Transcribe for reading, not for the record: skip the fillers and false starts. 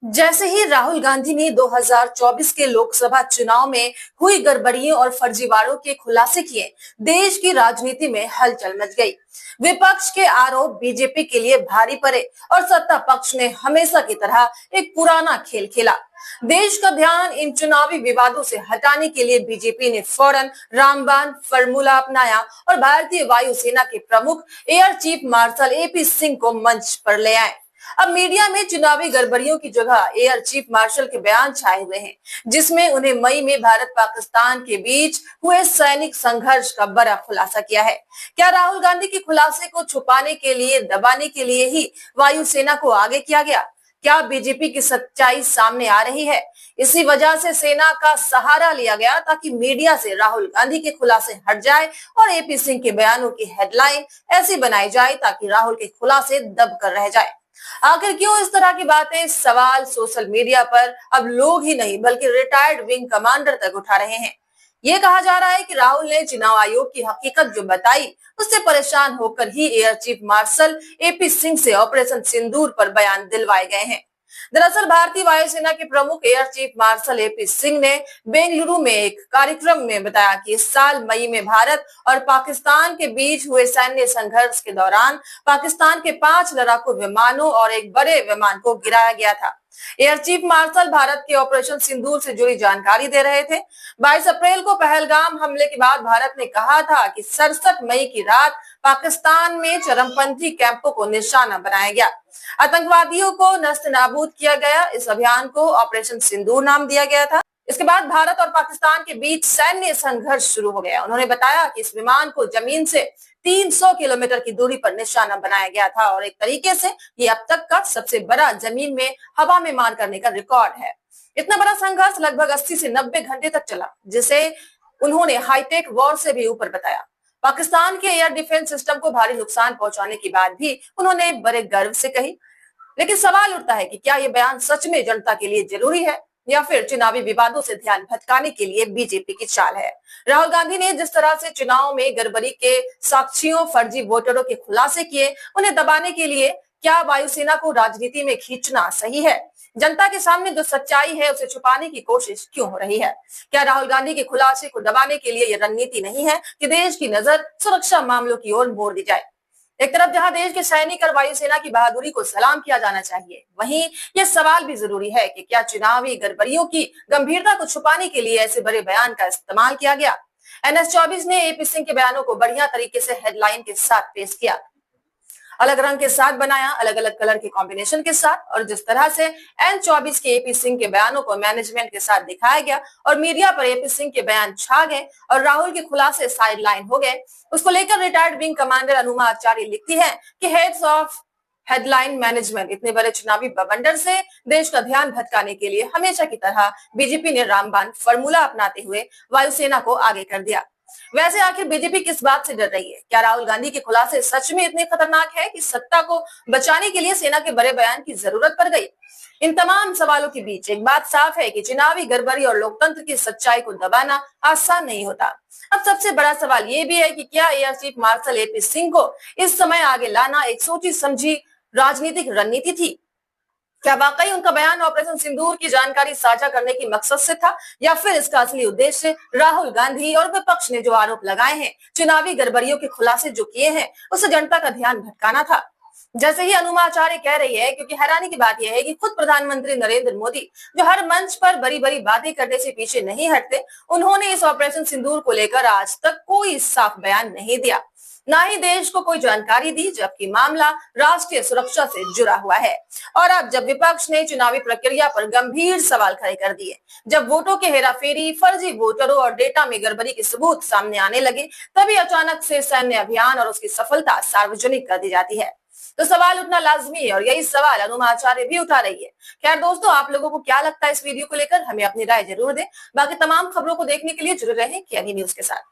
जैसे ही राहुल गांधी ने 2024 के लोकसभा चुनाव में हुई गड़बड़ियों और फर्जीवाड़ों के खुलासे किए, देश की राजनीति में हलचल मच गई। विपक्ष के आरोप बीजेपी के लिए भारी पड़े और सत्ता पक्ष ने हमेशा की तरह एक पुराना खेल खेला। देश का ध्यान इन चुनावी विवादों से हटाने के लिए बीजेपी ने फौरन रामबाण फॉर्मूला अपनाया और भारतीय वायुसेना के प्रमुख air chief marshal AP Singh को मंच पर ले आए। अब मीडिया में चुनावी गड़बड़ियों की जगह एयर चीफ मार्शल के बयान छाए हुए हैं, जिसमें उन्हें मई में भारत पाकिस्तान के बीच हुए सैनिक संघर्ष का बड़ा खुलासा किया है। क्या राहुल गांधी के खुलासे को छुपाने के लिए, दबाने के लिए ही वायुसेना को आगे किया गया? क्या बीजेपी की सच्चाई सामने आ रही है? इसी वजह से सेना का सहारा लिया गया ताकि मीडिया से राहुल गांधी के खुलासे हट जाए और एपी सिंह के बयानों की हेडलाइन ऐसी बनाई जाए ताकि राहुल के खुलासे दब कर रह जाए। आखिर क्यों इस तरह की बातें? सवाल सोशल मीडिया पर अब लोग ही नहीं बल्कि रिटायर्ड विंग कमांडर तक उठा रहे हैं। ये कहा जा रहा है कि राहुल ने चुनाव आयोग की हकीकत जो बताई, उससे परेशान होकर ही air chief marshal AP Singh से ऑपरेशन सिंदूर पर बयान दिलवाए गए हैं। दरअसल भारतीय वायुसेना के प्रमुख air chief marshal AP Singh ने बेंगलुरु में एक कार्यक्रम में बताया कि इस साल मई में भारत और पाकिस्तान के बीच हुए सैन्य संघर्ष के दौरान पाकिस्तान के 5 लड़ाकू विमानों और एक बड़े विमान को गिराया गया था। एयर चीफ मार्शल भारत के ऑपरेशन सिंदूर से जुड़ी जानकारी दे रहे थे। 22 अप्रैल को पहलगाम हमले के बाद भारत ने कहा था कि 67 मई की रात पाकिस्तान में चरमपंथी कैंपों को निशाना बनाया गया, आतंकवादियों को नस्त-नाबूद किया गया। इस अभियान को ऑपरेशन सिंदूर नाम दिया गया था। इसके बाद भारत और पाकिस्तान के बीच सैन्य संघर्ष शुरू हो गया। उन्होंने बताया कि इस विमान को जमीन से 300 किलोमीटर की दूरी पर निशाना बनाया गया था और एक तरीके से ये अब तक का सबसे बड़ा जमीन में हवा में मार करने का रिकॉर्ड है। इतना बड़ा संघर्ष लगभग 80 से 90 घंटे तक चला, जिसे उन्होंने हाईटेक वॉर से भी ऊपर बताया। पाकिस्तान के एयर डिफेंस सिस्टम को भारी नुकसान पहुंचाने की बात भी उन्होंने बड़े गर्व से कही। लेकिन सवाल उठता है कि क्या ये बयान सच में जनता के लिए जरूरी है या फिर चुनावी विवादों से ध्यान भटकाने के लिए बीजेपी की चाल है? राहुल गांधी ने जिस तरह से चुनाव में गड़बड़ी के साक्ष्यों, फर्जी वोटरों के खुलासे किए, उन्हें दबाने के लिए क्या वायुसेना को राजनीति में खींचना सही है? जनता के सामने जो सच्चाई है उसे छुपाने की कोशिश क्यों हो रही है? क्या राहुल गांधी के खुलासे को दबाने के लिए यह रणनीति नहीं है कि देश की नजर सुरक्षा मामलों की ओर मोड़ दी जाए? एक तरफ जहां देश के सैनिक और वायुसेना की बहादुरी को सलाम किया जाना चाहिए, वहीं यह सवाल भी जरूरी है कि क्या चुनावी गड़बड़ियों की गंभीरता को छुपाने के लिए ऐसे बड़े बयान का इस्तेमाल किया गया? NS-24 ने एपी सिंह के बयानों को बढ़िया तरीके से हेडलाइन के साथ पेश किया, अलग रंग के साथ बनाया, अलग अलग कलर के कॉम्बिनेशन के साथ, और जिस तरह से N-24 के एपी सिंह के बयानों को मैनेजमेंट के साथ दिखाया गया और मीडिया पर एपी सिंह के बयान छा गए और राहुल के खुलासे साइडलाइन हो गए, उसको लेकर रिटायर्ड विंग कमांडर अनुमा आचार्य लिखती है कि हेड्स ऑफ हेडलाइन मैनेजमेंट इतने बड़े चुनावी बवंडर से देश का ध्यान भटकाने के लिए हमेशा की तरह बीजेपी ने रामबाण फॉर्मूला अपनाते हुए वायुसेना को आगे कर दिया। वैसे आखिर बीजेपी किस बात से डर रही है? क्या राहुल गांधी के खुलासे सच में इतने खतरनाक है कि सत्ता को बचाने के लिए सेना के बड़े बयान की जरूरत पड़ गई? इन तमाम सवालों के बीच एक बात साफ है कि चुनावी गड़बड़ी और लोकतंत्र की सच्चाई को दबाना आसान नहीं होता। अब सबसे बड़ा सवाल ये भी है कि क्या air chief marshal AP Singh को इस समय आगे लाना एक सोची समझी राजनीतिक रणनीति थी? क्या वाकई उनका बयान ऑपरेशन सिंदूर की जानकारी साझा करने की मकसद से था, या फिर इसका असली उद्देश्य राहुल गांधी और विपक्ष ने जो आरोप लगाए हैं, चुनावी गड़बड़ियों के खुलासे जो किए हैं, उससे जनता का ध्यान भटकाना था? जैसे ही अनुमा आचार्य कह रही है, क्योंकि हैरानी की बात यह है कि खुद प्रधानमंत्री नरेंद्र मोदी, जो हर मंच पर बड़ी बड़ी बातें करने से पीछे नहीं हटते, उन्होंने इस ऑपरेशन सिंदूर को लेकर आज तक कोई साफ बयान नहीं दिया, ना ही देश को कोई जानकारी दी, जबकि मामला राष्ट्रीय सुरक्षा से जुड़ा हुआ है। और अब जब विपक्ष ने चुनावी प्रक्रिया पर गंभीर सवाल खड़े कर दिए, जब वोटों के हेराफेरी, फर्जी वोटरों और डेटा में गड़बड़ी के सबूत सामने आने लगे, तभी अचानक से सैन्य अभियान और उसकी सफलता सार्वजनिक कर दी जाती है। तो सवाल उठना लाजमी है और यही सवाल अनुमा आचार्य भी उठा रही है। खैर दोस्तों, आप लोगों को क्या लगता है इस वीडियो को लेकर? हमें अपनी राय जरूर दें। बाकी तमाम खबरों को देखने के लिए जुड़े रहें केएनई न्यूज के साथ।